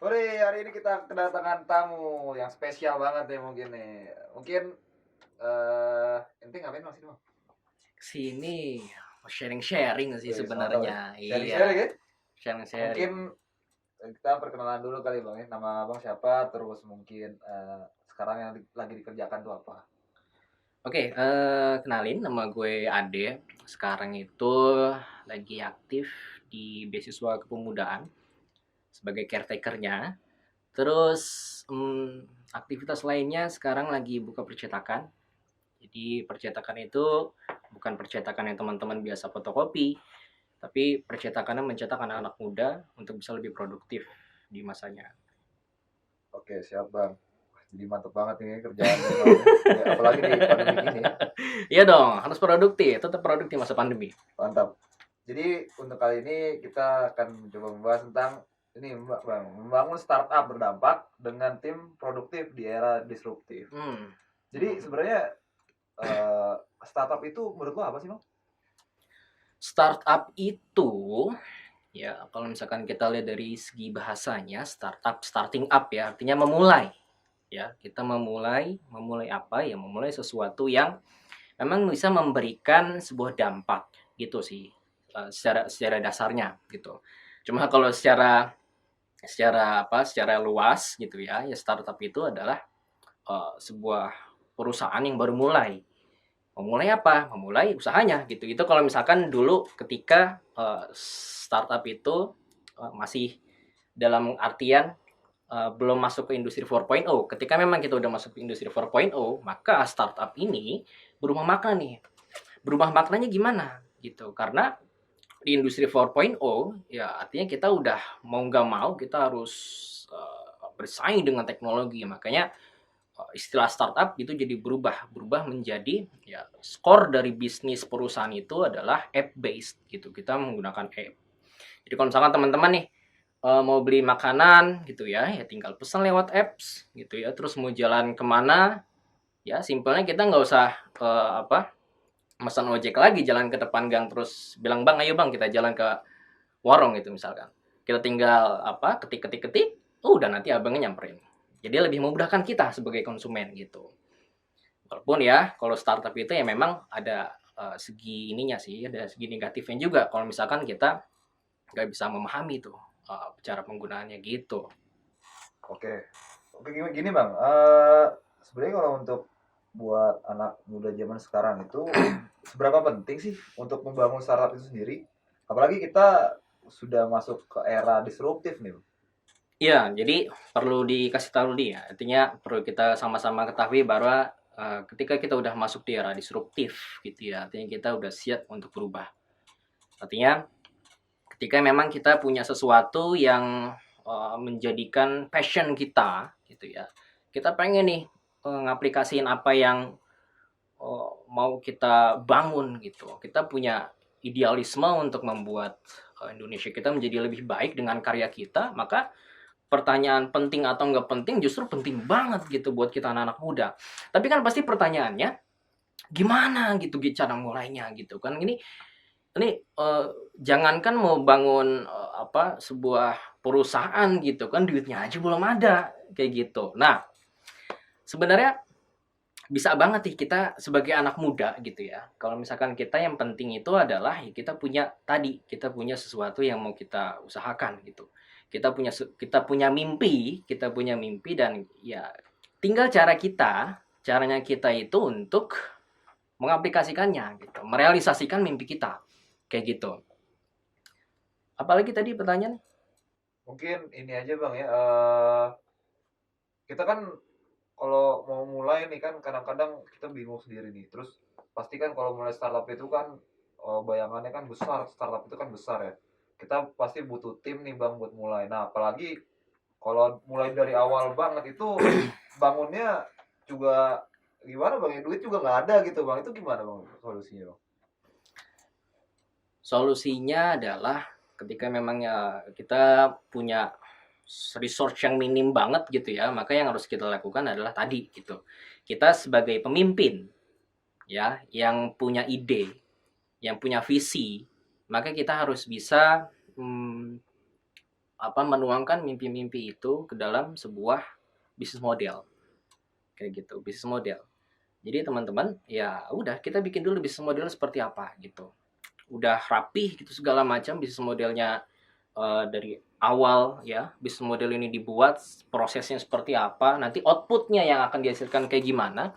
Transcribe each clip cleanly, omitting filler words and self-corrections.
Sore, hari ini kita kedatangan tamu yang spesial banget ya mungkin nih. Mungkin ente ngapain Mas ini, Bang? Sini sharing-sharing sih Wih, mantap ya. sebenarnya. Iya, Sharing-sharing ya. sharing-sharing. Mungkin kita perkenalan dulu kali Bang ya. Nama Abang siapa? Terus mungkin sekarang yang lagi dikerjakan tuh apa? Oke, kenalin nama gue Ade. Sekarang itu lagi aktif di beasiswa kepemudaan sebagai caretaker-nya. Terus aktivitas lainnya sekarang lagi buka percetakan. Jadi percetakan itu bukan percetakan yang teman-teman biasa fotokopi, tapi percetakannya mencetak anak-anak muda untuk bisa lebih produktif di masanya. Oke, siap Bang. Wah, jadi mantep banget ini kerjaannya Bang ya. Apalagi di pandemi gini ya. Iya dong, harus produktif, tetap produktif masa pandemi. Mantap. Jadi untuk kali ini kita akan mencoba membahas tentang ini Bang, membangun startup berdampak dengan tim produktif di era disruptif. Hmm. Jadi sebenarnya eh, startup itu menurut lo apa sih Bang? Startup itu, ya kalau misalkan kita lihat dari segi bahasanya, startup, starting up ya, artinya memulai. Ya, kita memulai apa ya? Memulai sesuatu yang memang bisa memberikan sebuah dampak gitu sih, secara dasarnya gitu. Cuma kalau secara secara luas gitu ya, ya startup itu adalah sebuah perusahaan yang baru mulai. Memulai apa? Memulai usahanya gitu. Itu kalau misalkan dulu ketika startup itu masih dalam artian belum masuk ke industri 4.0. Ketika memang kita udah masuk ke industri 4.0, maka startup ini berubah makna nih. Berubah maknanya gimana? Gitu. Karena di industri 4.0 ya artinya kita udah mau nggak mau kita harus bersaing dengan teknologi. Makanya istilah startup itu jadi berubah menjadi ya skor dari bisnis perusahaan itu adalah app based gitu, kita menggunakan app. Jadi kalau misalkan teman-teman nih mau beli makanan gitu ya, ya tinggal pesan lewat apps gitu ya, terus mau jalan kemana ya simpelnya kita nggak usah apa pesan ojek lagi, jalan ke depan gang terus bilang bang ayo bang kita jalan ke warung gitu misalkan, kita tinggal apa ketik udah nanti abangnya nyamperin. Jadi lebih memudahkan kita sebagai konsumen gitu. Walaupun ya kalau startup itu ya memang ada segi ininya sih, ada segi negatifnya juga kalau misalkan kita nggak bisa memahami tuh cara penggunaannya gitu. Oke, oke gini Bang. Sebenarnya kalau untuk buat anak muda zaman sekarang itu seberapa penting sih untuk membangun startup itu sendiri? Apalagi kita sudah masuk ke era disruptif nih. Iya, jadi perlu dikasih tahu nih ya. Artinya perlu kita sama-sama ketahui bahwa ketika kita udah masuk di era disruptif gitu ya, artinya kita udah siap untuk berubah. Artinya ketika memang kita punya sesuatu yang menjadikan passion kita gitu ya. Kita pengen nih ngaplikasiin apa yang mau kita bangun gitu. Kita punya idealisme untuk membuat Indonesia kita menjadi lebih baik dengan karya kita, maka pertanyaan penting atau nggak penting justru penting banget gitu buat kita anak-anak muda. Tapi kan pasti pertanyaannya gimana gitu cara mulainya gitu kan ini jangankan mau bangun apa sebuah perusahaan gitu kan duitnya aja belum ada kayak gitu. Nah sebenarnya bisa banget nih kita sebagai anak muda gitu ya. Kalau misalkan kita yang penting itu adalah ya kita punya sesuatu yang mau kita usahakan gitu. Kita punya mimpi dan ya tinggal caranya kita itu untuk mengaplikasikannya gitu, merealisasikan mimpi kita. Kayak gitu. Apalagi tadi pertanyaan? Mungkin ini aja Bang ya. Kita kan kalau mau mulai nih kan kadang-kadang kita bingung sendiri nih. Terus pasti kan kalau mulai startup itu kan bayangannya kan besar, startup itu kan besar ya. Kita pasti butuh tim nih Bang buat mulai. Nah, apalagi kalau mulai dari awal banget itu bangunnya juga gimana Bang ya? Duit juga nggak ada gitu Bang. Itu gimana Bang solusinya Bang? Solusinya adalah ketika memang ya kita punya resource yang minim banget gitu ya, maka yang harus kita lakukan adalah tadi gitu. Kita sebagai pemimpin ya, yang punya ide, yang punya visi, maka kita harus bisa menuangkan mimpi-mimpi itu ke dalam sebuah bisnis model, kayak gitu, bisnis model. Jadi teman-teman, ya udah kita bikin dulu bisnis model seperti apa gitu. Udah rapih gitu segala macam bisnis modelnya, dari awal ya, bisnis model ini dibuat, prosesnya seperti apa, nanti outputnya yang akan dihasilkan kayak gimana.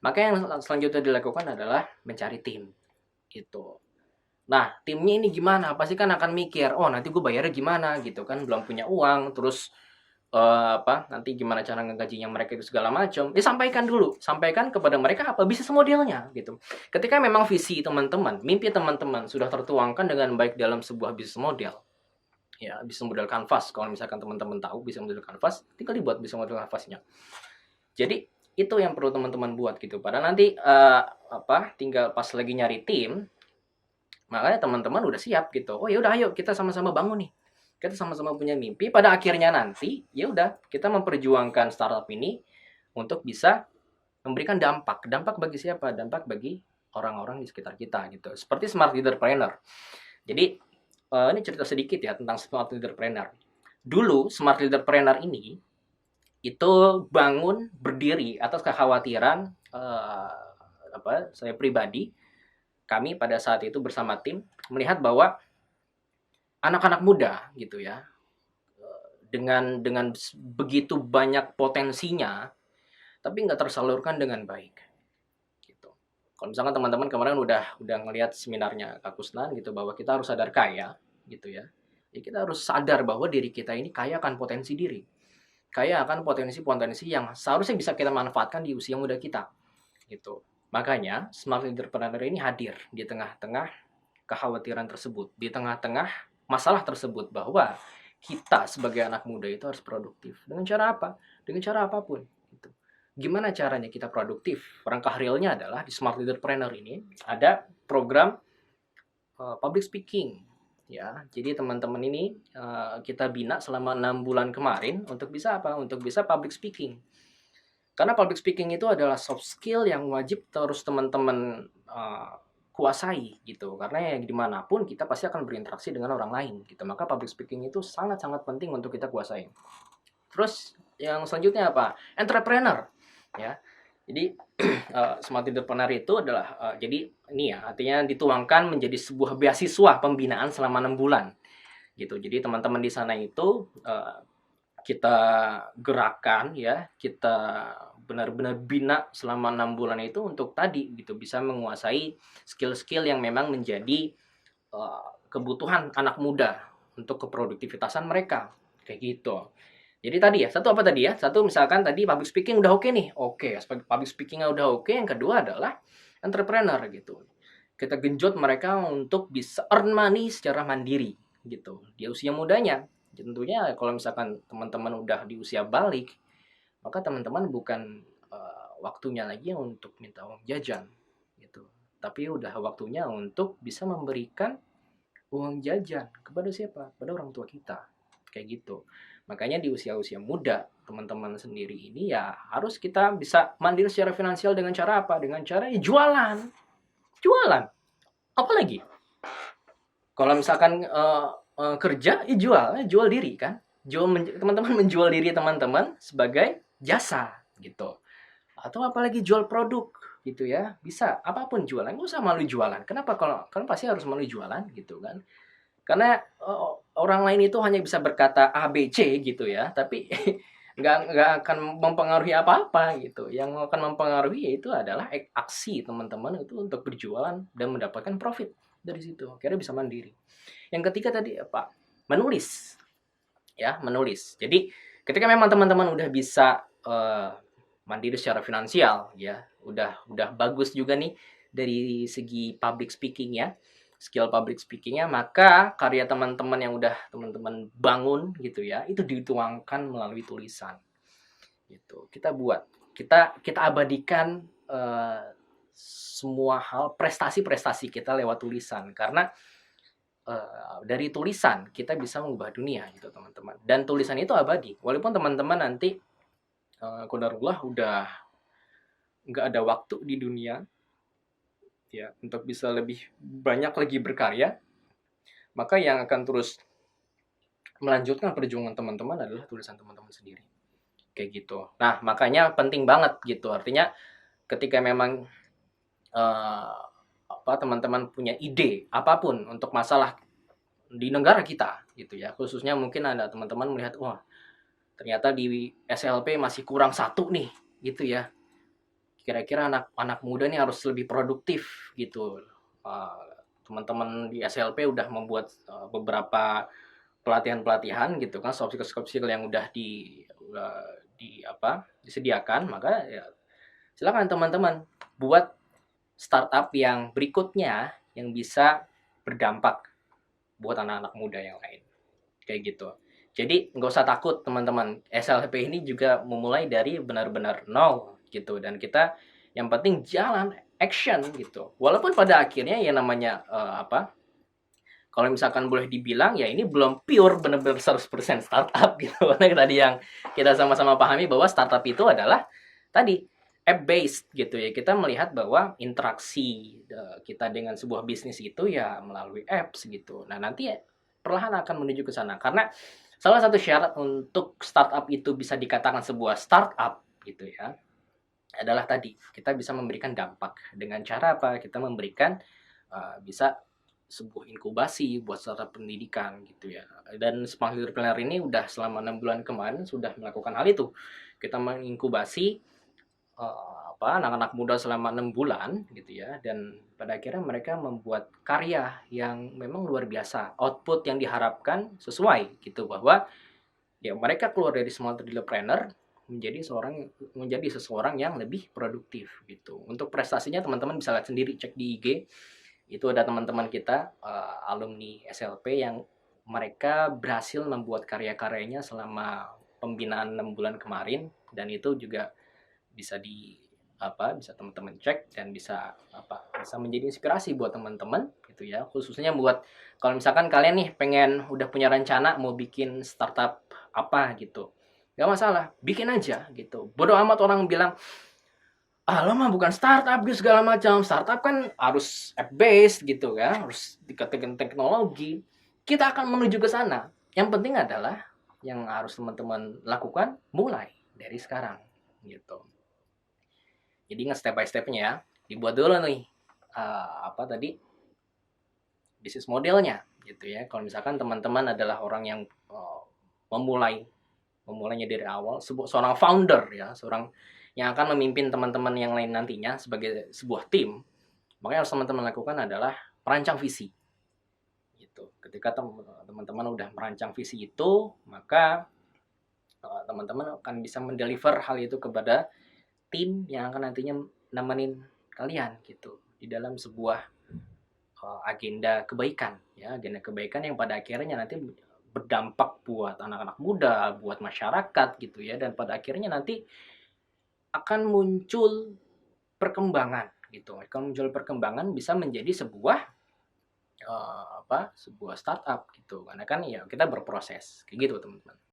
Maka yang selanjutnya dilakukan adalah mencari tim gitu. Nah, timnya ini gimana? Pasti kan akan mikir, oh nanti gue bayarnya gimana gitu kan, belum punya uang, terus nanti gimana cara ngegajinya mereka itu segala macam. Ya sampaikan dulu, sampaikan kepada mereka apa bisnis modelnya gitu. Ketika memang visi teman-teman, mimpi teman-teman sudah tertuangkan dengan baik dalam sebuah bisnis model, ya bisnis model kanvas. Kalau misalkan teman-teman tahu bisnis model kanvas, tinggal dibuat bisnis model kanvasnya. Jadi itu yang perlu teman-teman buat gitu. Padahal nanti tinggal pas lagi nyari tim, makanya teman-teman udah siap gitu. Oh ya udah ayo kita sama-sama bangun nih. Kita sama-sama punya mimpi. Pada akhirnya nanti ya udah kita memperjuangkan startup ini untuk bisa memberikan dampak. Dampak bagi siapa? Dampak bagi orang-orang di sekitar kita gitu. Seperti Smart Leaderpreneur. Jadi ini cerita sedikit ya tentang Smart Leaderpreneur. Dulu Smart Leaderpreneur ini itu bangun berdiri atas kekhawatiran saya pribadi. Kami pada saat itu bersama tim melihat bahwa anak-anak muda gitu ya, dengan begitu banyak potensinya, tapi nggak tersalurkan dengan baik gitu. Kalau misalkan teman-teman kemarin udah ngelihat seminarnya Kak Kusnan gitu, bahwa kita harus sadar kaya gitu ya. Ya kita harus sadar bahwa diri kita ini kaya akan potensi diri, kaya akan potensi-potensi yang seharusnya bisa kita manfaatkan di usia muda kita gitu. Makanya Smart Leaderpreneur ini hadir di tengah-tengah kekhawatiran tersebut, di tengah-tengah masalah tersebut, bahwa kita sebagai anak muda itu harus produktif. Dengan cara apa? Dengan cara apapun gitu. Gimana caranya kita produktif? Langkah realnya adalah di Smart Leaderpreneur ini ada program public speaking ya. Jadi teman-teman ini kita bina selama 6 bulan kemarin untuk bisa apa? Untuk bisa public speaking. Karena public speaking itu adalah soft skill yang wajib terus teman-teman kuasai gitu. Karena ya dimanapun kita pasti akan berinteraksi dengan orang lain gitu. Maka public speaking itu sangat-sangat penting untuk kita kuasai. Terus yang selanjutnya apa? Entrepreneur ya. Jadi Smart Entrepreneur itu adalah jadi ini ya, artinya dituangkan menjadi sebuah beasiswa pembinaan selama 6 bulan gitu. Jadi teman-teman di sana itu kita gerakan ya, kita benar-benar bina selama 6 bulan itu untuk tadi gitu, bisa menguasai skill-skill yang memang menjadi kebutuhan anak muda untuk keproduktivitasan mereka kayak gitu. Jadi tadi ya, satu apa tadi ya? Satu misalkan tadi public speaking udah oke nih. Oke, public speakingnya udah oke. Yang kedua adalah entrepreneur gitu. Kita genjot mereka untuk bisa earn money secara mandiri gitu. Di usia mudanya. Tentunya kalau misalkan teman-teman udah di usia balik, maka teman-teman bukan waktunya lagi untuk minta uang jajan gitu. Tapi udah waktunya untuk bisa memberikan uang jajan kepada siapa? Pada orang tua kita. Kayak gitu. Makanya di usia-usia muda, teman-teman sendiri ini ya harus kita bisa mandiri secara finansial dengan cara apa? Dengan cara ya jualan. Jualan. Apalagi? Kalau misalkan kerja, ya jual diri kan. Teman-teman menjual diri teman-teman sebagai jasa gitu. Atau apalagi jual produk gitu ya. Bisa apapun jualan, nggak usah malu jualan. Kenapa? Kalau pasti harus malu jualan gitu kan. Karena orang lain itu hanya bisa berkata A, B, C gitu ya, tapi nggak akan mempengaruhi apa-apa gitu. Yang akan mempengaruhi yaitu adalah aksi teman-teman itu untuk berjualan dan mendapatkan profit dari situ. Akhirnya bisa mandiri. Yang ketiga tadi apa? Menulis. Ya, menulis. Jadi ketika memang teman-teman udah bisa mandiri secara finansial ya, udah bagus juga nih dari segi public speaking ya, skill public speakingnya, maka karya teman-teman yang udah teman-teman bangun gitu ya, itu dituangkan melalui tulisan gitu. Kita buat, kita abadikan semua hal prestasi-prestasi kita lewat tulisan, karena dari tulisan kita bisa mengubah dunia gitu teman-teman, dan tulisan itu abadi walaupun teman-teman nanti qadarullah udah nggak ada waktu di dunia ya untuk bisa lebih banyak lagi berkarya, maka yang akan terus melanjutkan perjuangan teman-teman adalah tulisan teman-teman sendiri. Kayak gitu. Nah, makanya penting banget gitu. Artinya ketika memang teman-teman punya ide apapun untuk masalah di negara kita gitu ya, khususnya mungkin ada teman-teman melihat, wah ternyata di SLP masih kurang satu nih gitu ya, kira-kira anak-anak muda nih harus lebih produktif gitu. Uh, Teman-teman di SLP udah membuat beberapa pelatihan-pelatihan gitu kan, soft skill yang udah disediakan, maka ya silakan teman-teman buat startup yang berikutnya yang bisa berdampak buat anak-anak muda yang lain. Kayak gitu. Jadi nggak usah takut teman-teman. SLP ini juga memulai dari benar-benar nol gitu. Dan kita yang penting jalan action gitu. Walaupun pada akhirnya ya namanya kalau misalkan boleh dibilang ya ini belum pure benar-benar 100% startup gitu. Karena tadi yang kita sama-sama pahami bahwa startup itu adalah tadi app based gitu ya. Kita melihat bahwa interaksi kita dengan sebuah bisnis itu ya melalui apps gitu. Nah, nanti ya perlahan akan menuju ke sana karena salah satu syarat untuk startup itu bisa dikatakan sebuah startup gitu ya adalah tadi kita bisa memberikan dampak dengan cara apa? Kita memberikan bisa sebuah inkubasi buat startup pendidikan gitu ya. Dan Smart Leaderpreneur ini udah selama 6 bulan kemarin sudah melakukan hal itu. Kita menginkubasi anak-anak muda selama 6 bulan gitu ya, dan pada akhirnya mereka membuat karya yang memang luar biasa. Output yang diharapkan sesuai gitu, bahwa ya mereka keluar dari Smart Leaderpreneur menjadi seseorang yang lebih produktif gitu. Untuk prestasinya teman-teman bisa lihat sendiri, cek di IG. Itu ada teman-teman kita alumni SLP yang mereka berhasil membuat karya-karyanya selama pembinaan 6 bulan kemarin, dan itu juga bisa bisa teman-teman cek dan bisa menjadi inspirasi buat teman-teman gitu ya, khususnya buat kalau misalkan kalian nih pengen udah punya rencana mau bikin startup apa gitu, nggak masalah, bikin aja gitu. Bodoh amat orang bilang, lo mah bukan startup gitu segala macam. Startup kan harus app based gitu kan, harus dikatakan teknologi. Kita akan menuju ke sana. Yang penting adalah yang harus teman-teman lakukan mulai dari sekarang gitu. Jadi nge step by stepnya ya, dibuat dulu nih tadi bisnis modelnya gitu ya. Kalau misalkan teman-teman adalah orang yang memulainya dari awal, seorang founder ya, seorang yang akan memimpin teman-teman yang lain nantinya sebagai sebuah tim, makanya harus teman-teman lakukan adalah merancang visi gitu. Ketika teman-teman udah merancang visi itu, maka teman-teman akan bisa mendeliver hal itu kepada tim yang akan nantinya nemenin kalian gitu di dalam sebuah agenda kebaikan ya, agenda kebaikan yang pada akhirnya nanti berdampak buat anak-anak muda, buat masyarakat gitu ya, dan pada akhirnya nanti akan muncul perkembangan gitu. Akan muncul perkembangan bisa menjadi sebuah sebuah startup gitu. Karena kan ya kita berproses kayak gitu, teman-teman.